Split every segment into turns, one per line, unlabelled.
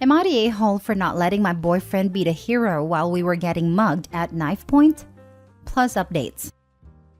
Am I the a-hole for not letting my boyfriend be the hero while we were getting mugged at knife point? Plus updates.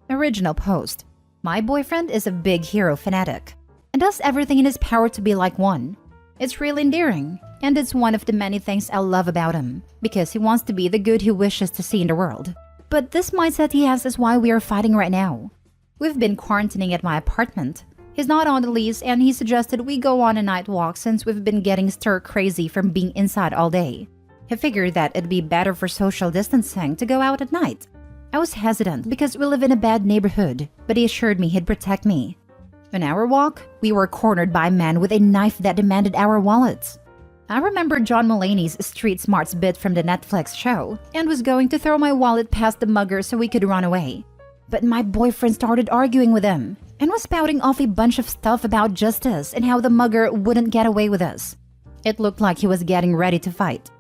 Original post. My boyfriend is a big hero fanatic and does everything in his power to be like one. It's really endearing, and it's one of the many things I love about him because he wants to be the good he wishes to see in the world. But this mindset he has is why we are fighting right now. We've been quarantining at my apartment. He's not on the lease, and he suggested we go on a night walk since we've been getting stir-crazy from being inside all day. He figured that it'd be better for social distancing to go out at night. I was hesitant because we live in a bad neighborhood, but he assured me he'd protect me. On our walk, we were cornered by a man with a knife that demanded our wallets. I remembered John Mulaney's Street Smarts bit from the Netflix show and was going to throw my wallet past the mugger so we could run away. But my boyfriend started arguing with him and was spouting off a bunch of stuff about justice and how the mugger wouldn't get away with us. It looked like he was getting ready to fight.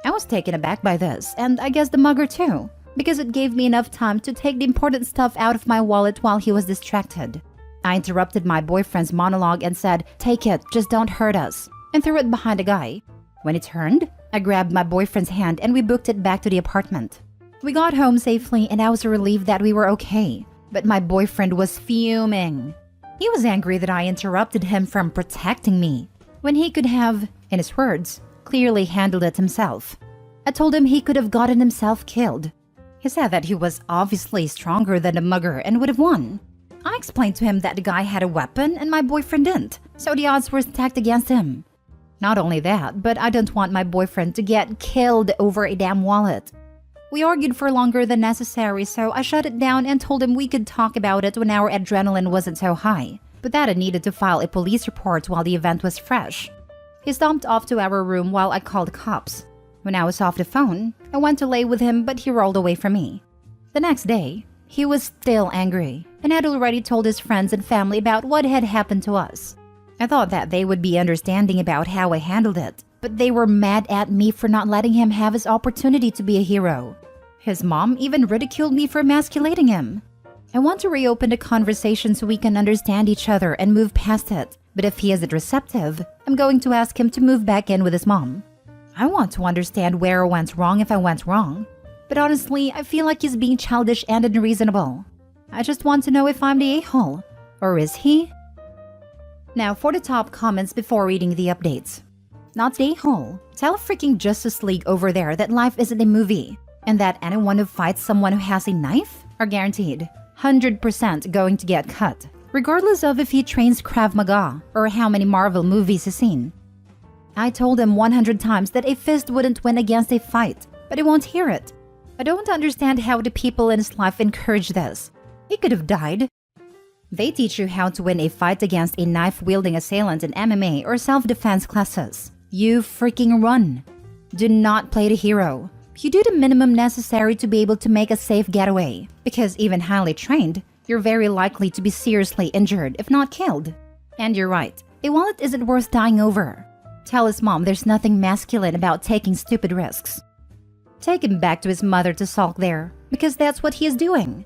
I was taken aback by this, and I guess the mugger too, because it gave me enough time to take the important stuff out of my wallet while he was distracted. I interrupted my boyfriend's monologue and said, "Take it, just don't hurt us," and threw it behind the guy. When he turned, I grabbed my boyfriend's hand and we booked it back to the apartment. We got home safely and I was relieved that we were okay, but my boyfriend was fuming. He was angry that I interrupted him from protecting me, when he could have, in his words, clearly handled it himself. I told him he could have gotten himself killed. He said that he was obviously stronger than the mugger and would have won. I explained to him that the guy had a weapon and my boyfriend didn't, so the odds were stacked against him. Not only that, but I don't want my boyfriend to get killed over a damn wallet. We argued for longer than necessary, so I shut it down and told him we could talk about it when our adrenaline wasn't so high, but that I needed to file a police report while the event was fresh. He stomped off to our room while I called the cops. When I was off the phone, I went to lay with him, but he rolled away from me. The next day, he was still angry and had already told his friends and family about what had happened to us. I thought that they would be understanding about how I handled it, but they were mad at me for not letting him have his opportunity to be a hero. His mom even ridiculed me for emasculating him. I want to reopen the conversation so we can understand each other and move past it, but if he isn't receptive, I'm going to ask him to move back in with his mom. I want to understand where I went wrong if I went wrong, but honestly, I feel like he's being childish and unreasonable. I just want to know if I'm the a-hole, or is he? Now for the top comments before reading the updates. Not the a-hole. Tell freaking Justice League over there that life isn't a movie, and that anyone who fights someone who has a knife are guaranteed 100% going to get cut, regardless of if he trains Krav Maga or how many Marvel movies he's seen. I told him 100 times that a fist wouldn't win against a fight, but he won't hear it. I don't understand how the people in his life encourage this. He could have died. They teach you how to win a fight against a knife-wielding assailant in MMA or self-defense classes. You freaking run. Do not play the hero. You do the minimum necessary to be able to make a safe getaway, because even highly trained, you're very likely to be seriously injured if not killed. And you're right, a wallet isn't worth dying over. Tell his mom there's nothing masculine about taking stupid risks. Take him back to his mother to sulk there, because that's what he is doing.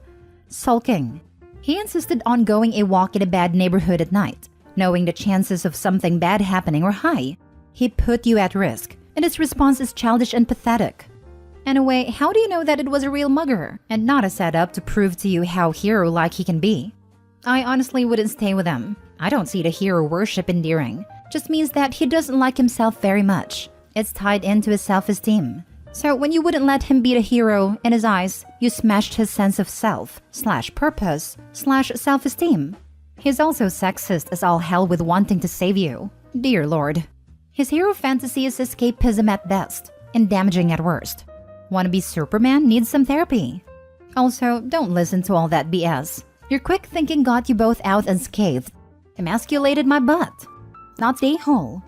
Sulking. He insisted on going a walk in a bad neighborhood at night, knowing the chances of something bad happening were high. He put you at risk, and his response is childish and pathetic. Anyway, how do you know that it was a real mugger, and not a setup to prove to you how hero-like he can be? I honestly wouldn't stay with him. I don't see the hero worship endearing. Just means that he doesn't like himself very much. It's tied into his self-esteem. So when you wouldn't let him be the hero in his eyes, you smashed his sense of self/purpose/self-esteem. He's also sexist as all hell with wanting to save you. Dear Lord. His hero fantasy is escapism at best and damaging at worst. Wanna be Superman needs some therapy. Also, don't listen to all that BS. Your quick thinking got you both out unscathed. Emasculated my butt. Not the a-hole.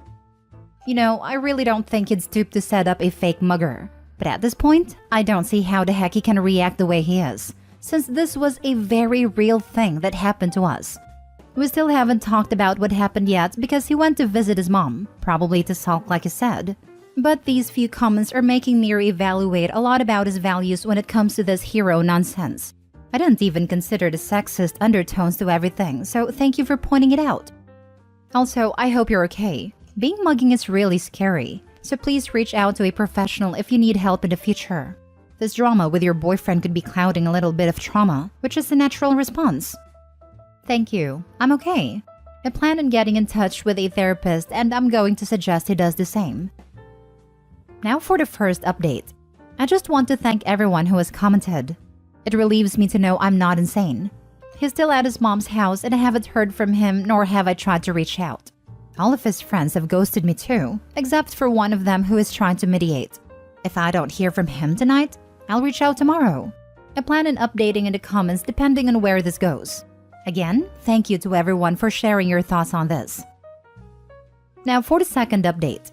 You know, I really don't think he'd stoop to set up a fake mugger. But at this point, I don't see how the heck he can react the way he is, since this was a very real thing that happened to us. We still haven't talked about what happened yet because he went to visit his mom, probably to sulk like he said. But these few comments are making me reevaluate a lot about his values when it comes to this hero nonsense. I didn't even consider the sexist undertones to everything, so thank you for pointing it out. Also, I hope you're okay. Being mugging is really scary, so please reach out to a professional if you need help in the future. This drama with your boyfriend could be clouding a little bit of trauma, which is a natural response. Thank you. I'm okay. I plan on getting in touch with a therapist and I'm going to suggest he does the same. Now for the first update. I just want to thank everyone who has commented. It relieves me to know I'm not insane. He's still at his mom's house and I haven't heard from him nor have I tried to reach out. All of his friends have ghosted me too, except for one of them who is trying to mediate. If I don't hear from him tonight, I'll reach out tomorrow. I plan on updating in the comments depending on where this goes. Again, thank you to everyone for sharing your thoughts on this. Now for the second update.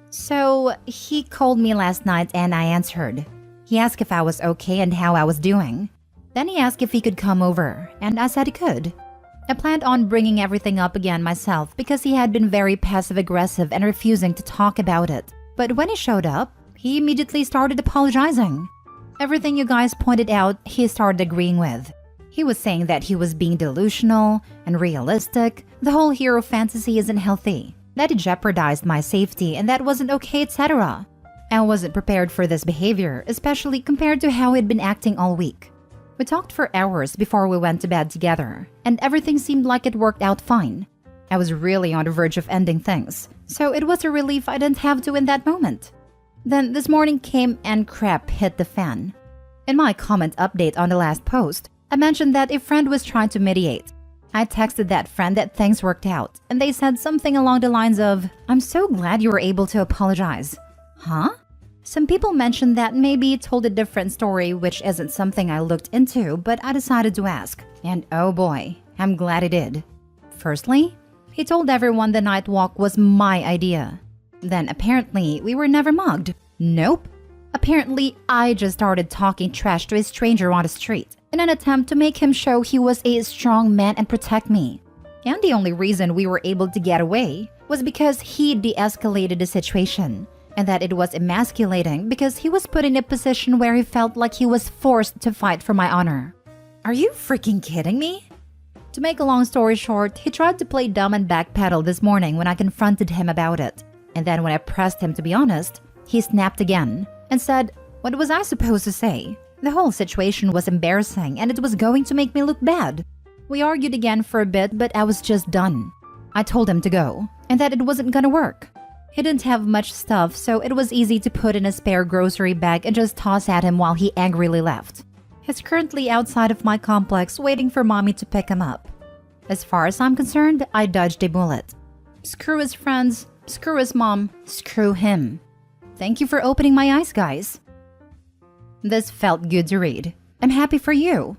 So, he called me last night and I answered. He asked if I was okay and how I was doing. Then he asked if he could come over, and I said he could. I planned on bringing everything up again myself because he had been very passive-aggressive and refusing to talk about it. But when he showed up, he immediately started apologizing. Everything you guys pointed out, he started agreeing with. He was saying that he was being delusional and realistic, the whole hero fantasy isn't healthy, that it jeopardized my safety and that wasn't okay, etc. I wasn't prepared for this behavior, especially compared to how he'd been acting all week. We talked for hours before we went to bed together, and everything seemed like it worked out fine. I was really on the verge of ending things, so it was a relief I didn't have to in that moment. Then this morning came and crap hit the fan. In my comment update on the last post, I mentioned that a friend was trying to mediate. I texted that friend that things worked out, and they said something along the lines of, "I'm so glad you were able to apologize." Huh? Some people mentioned that maybe he told a different story, which isn't something I looked into, but I decided to ask. And oh boy, I'm glad I did. Firstly, he told everyone the night walk was my idea. Then apparently we were never mugged. Nope. Apparently I just started talking trash to a stranger on the street in an attempt to make him show he was a strong man and protect me. And the only reason we were able to get away was because he de-escalated the situation, and that it was emasculating because he was put in a position where he felt like he was forced to fight for my honor. Are you freaking kidding me? To make a long story short, he tried to play dumb and backpedal this morning when I confronted him about it. And then when I pressed him to be honest, he snapped again and said, "What was I supposed to say?" The whole situation was embarrassing and it was going to make me look bad. We argued again for a bit, but I was just done. I told him to go and that it wasn't gonna work. He didn't have much stuff, so it was easy to put in a spare grocery bag and just toss at him while he angrily left. He's currently outside of my complex waiting for mommy to pick him up. As far as I'm concerned, I dodged a bullet. Screw his friends, screw his mom, screw him. Thank you for opening my eyes, guys. This felt good to read. I'm happy for you.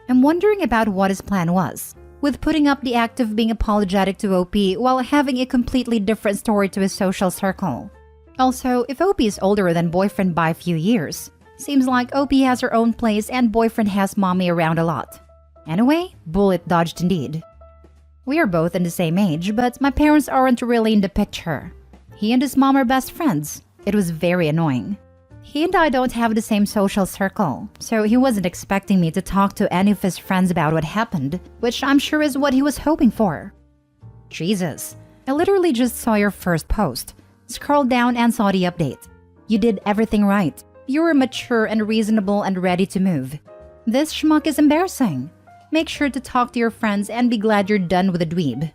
I'm wondering about what his plan was, with putting up the act of being apologetic to OP while having a completely different story to his social circle. Also, if OP is older than boyfriend by a few years, seems like OP has her own place and boyfriend has mommy around a lot. Anyway, bullet dodged indeed. We are both in the same age, but my parents aren't really in the picture. He and his mom are best friends. It was very annoying. He and I don't have the same social circle, so he wasn't expecting me to talk to any of his friends about what happened, which I'm sure is what he was hoping for. Jesus, I literally just saw your first post, scrolled down and saw the update. You did everything right. You were mature and reasonable and ready to move. This schmuck is embarrassing. Make sure to talk to your friends and be glad you're done with the dweeb.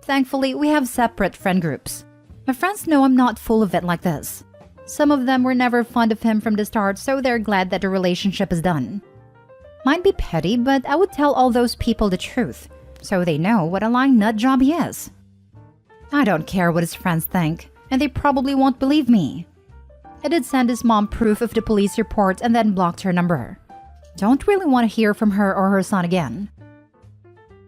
Thankfully, we have separate friend groups. My friends know I'm not full of it like this. Some of them were never fond of him from the start, so they're glad that the relationship is done. Might be petty, but I would tell all those people the truth, so they know what a lying nut job he is. I don't care what his friends think, and they probably won't believe me. I did send his mom proof of the police report and then blocked her number. Don't really want to hear from her or her son again.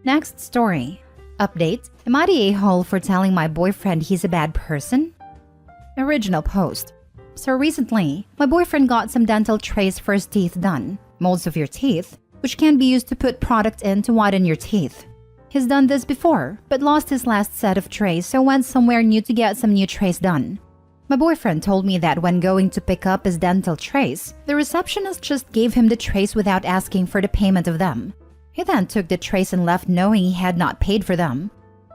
Next story. Update. Am I the a-hole for telling my boyfriend he's a bad person? Original post. So recently, my boyfriend got some dental trays for his teeth done, molds of your teeth, which can be used to put product in to whiten your teeth. He's done this before, but lost his last set of trays, so went somewhere new to get some new trays done. My boyfriend told me that when going to pick up his dental trays, the receptionist just gave him the trays without asking for the payment of them. He then took the trays and left knowing he had not paid for them.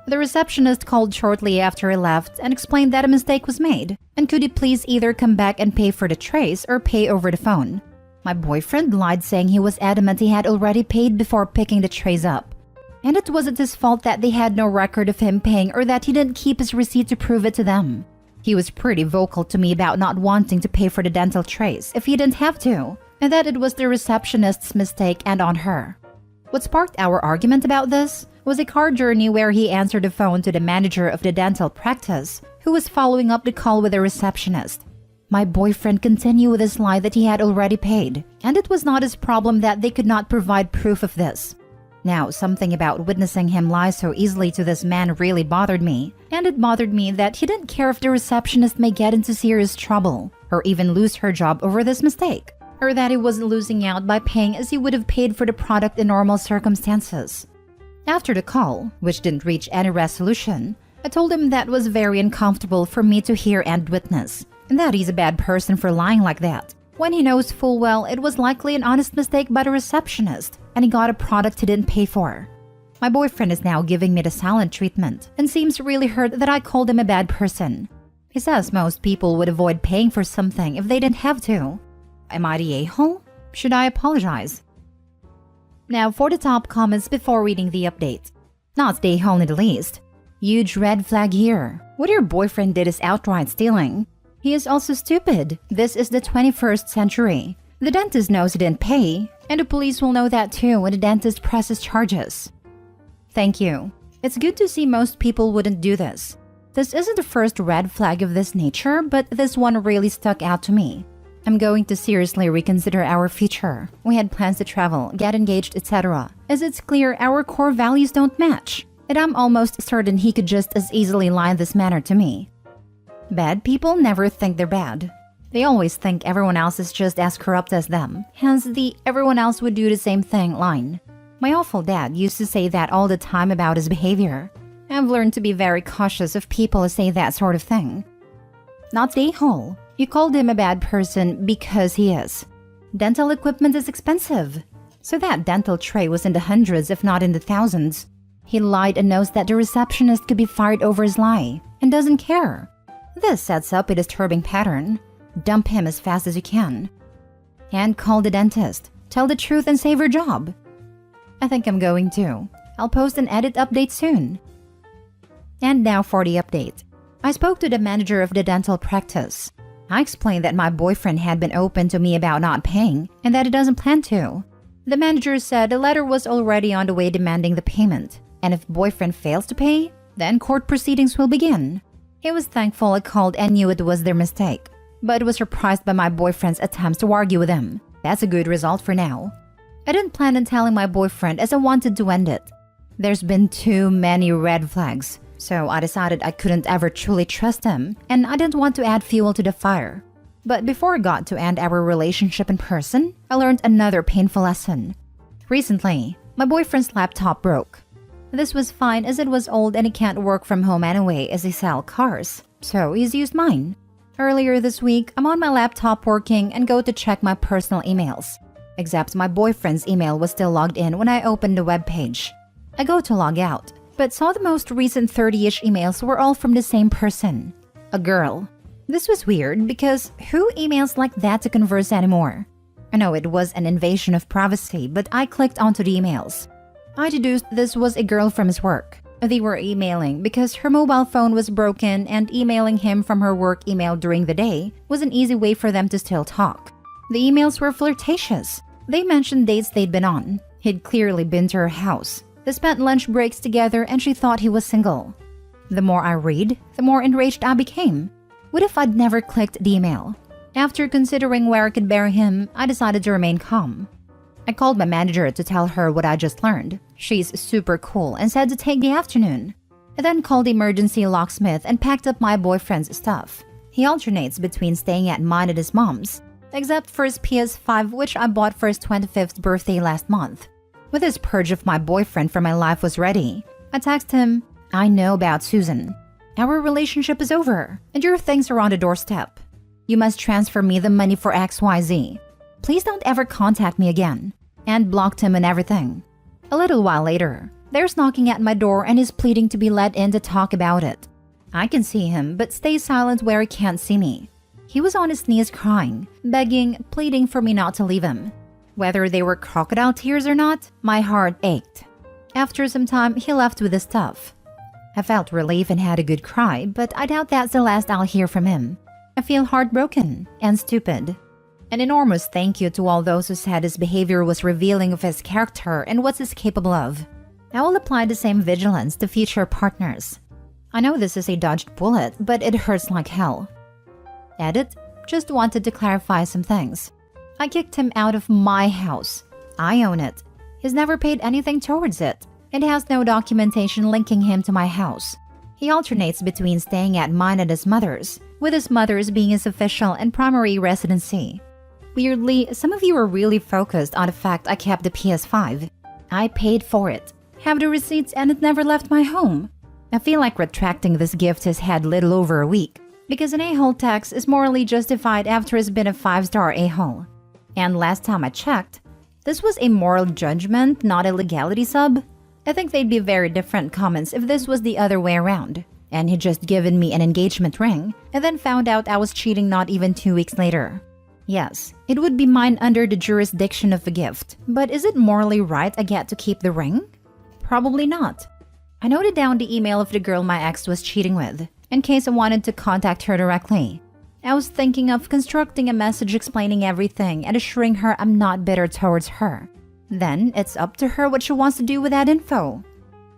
The receptionist called shortly after I left and explained that a mistake was made, and could he please either come back and pay for the trays or pay over the phone. My boyfriend lied, saying he was adamant he had already paid before picking the trays up. And it wasn't his fault that they had no record of him paying or that he didn't keep his receipt to prove it to them. He was pretty vocal to me about not wanting to pay for the dental trays if he didn't have to, and that it was the receptionist's mistake and on her. What sparked our argument about this was a car journey where he answered the phone to the manager of the dental practice, who was following up the call with the receptionist. My boyfriend continued with his lie that he had already paid, and it was not his problem that they could not provide proof of this. Now, something about witnessing him lie so easily to this man really bothered me, and it bothered me that he didn't care if the receptionist may get into serious trouble, or even lose her job over this mistake, or that he wasn't losing out by paying as he would have paid for the product in normal circumstances. After the call, which didn't reach any resolution, I told him that was very uncomfortable for me to hear and witness, and that he's a bad person for lying like that, when he knows full well it was likely an honest mistake by the receptionist, and he got a product he didn't pay for. My boyfriend is now giving me the silent treatment, and seems really hurt that I called him a bad person. He says most people would avoid paying for something if they didn't have to. Am I the a-hole? Should I apologize? Now for the top comments before reading the update. Not the a-hole in the least. Huge red flag here. What your boyfriend did is outright stealing. He is also stupid. This is the 21st century. The dentist knows he didn't pay, and the police will know that too when the dentist presses charges. Thank you. It's good to see most people wouldn't do this. This isn't the first red flag of this nature, but this one really stuck out to me. I'm going to seriously reconsider our future. We had plans to travel, get engaged, etc. As it's clear our core values don't match, and I'm almost certain he could just as easily lie in this manner to me. Bad people never think they're bad. They always think everyone else is just as corrupt as them, hence the everyone else would do the same thing line. My awful dad used to say that all the time about his behavior. I've learned to be very cautious of people who say that sort of thing. Not the a-hole. You called him a bad person because he is. Dental equipment is expensive. So that dental tray was in the hundreds if not in the thousands. He lied and knows that the receptionist could be fired over his lie, and doesn't care. This sets up a disturbing pattern. Dump him as fast as you can. And call the dentist. Tell the truth and save your job. I think I'm going to. I'll post an edit update soon. And now for the update. I spoke to the manager of the dental practice. I explained that my boyfriend had been open to me about not paying and that he doesn't plan to. The manager said a letter was already on the way demanding the payment, and if boyfriend fails to pay, then court proceedings will begin. He was thankful I called and knew it was their mistake, but was surprised by my boyfriend's attempts to argue with him. That's a good result for now. I didn't plan on telling my boyfriend as I wanted to end it. There's been too many red flags, so I decided I couldn't ever truly trust him, and I didn't want to add fuel to the fire. But before I got to end our relationship in person, I learned another painful lesson. Recently, my boyfriend's laptop broke. This was fine as it was old and he can't work from home anyway as he sells cars, so he's used mine. Earlier this week, I'm on my laptop working and go to check my personal emails. Except my boyfriend's email was still logged in when I opened the web page. I go to log out, but saw the most recent 30-ish emails were all from the same person. A girl. This was weird because who emails like that to converse anymore? I know it was an invasion of privacy, but I clicked onto the emails. I deduced this was a girl from his work. They were emailing because her mobile phone was broken, and emailing him from her work email during the day was an easy way for them to still talk. The emails were flirtatious. They mentioned dates they'd been on. He'd clearly been to her house. They spent lunch breaks together and she thought he was single. The more I read, the more enraged I became. What if I'd never clicked the email? After considering where I could bury him, I decided to remain calm. I called my manager to tell her what I just learned. She's super cool and said to take the afternoon. I then called the emergency locksmith and packed up my boyfriend's stuff. He alternates between staying at mine and his mom's, except for his PS5, which I bought for his 25th birthday last month. With this purge of my boyfriend from my life was ready, I texted him, I know about Susan. Our relationship is over, and your things are on the doorstep. You must transfer me the money for XYZ. Please don't ever contact me again. And blocked him and everything. A little while later, There's knocking at my door and he's pleading to be let in to talk about it. I can see him, but stays silent where he can't see me. He was on his knees crying, begging, pleading for me not to leave him. Whether they were crocodile tears or not, my heart ached. After some time, he left with his stuff. I felt relief and had a good cry, but I doubt that's the last I'll hear from him. I feel heartbroken and stupid. An enormous thank you to all those who said his behavior was revealing of his character and what he's capable of. I will apply the same vigilance to future partners. I know this is a dodged bullet, but it hurts like hell. Edit, just wanted to clarify some things. I kicked him out of my house. I own it. He's never paid anything towards it. It has no documentation linking him to my house. He alternates between staying at mine and his mother's, with his mother's being his official and primary residency. Weirdly, some of you are really focused on the fact I kept the PS5. I paid for it, have the receipts, and it never left my home. I feel like retracting this gift has had little over a week, because an a-hole tax is morally justified after he's been a 5-star a-hole. And last time I checked, this was a moral judgment, not a legality sub. I think they'd be very different comments if this was the other way around, and he'd just given me an engagement ring, and then found out I was cheating not even 2 weeks later. Yes, it would be mine under the jurisdiction of a gift, but is it morally right I get to keep the ring? Probably not. I noted down the email of the girl my ex was cheating with, in case I wanted to contact her directly. I was thinking of constructing a message explaining everything and assuring her I'm not bitter towards her. Then it's up to her what she wants to do with that info.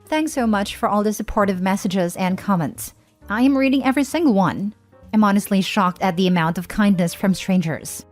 Thanks so much for all the supportive messages and comments. I am reading every single one. I'm honestly shocked at the amount of kindness from strangers.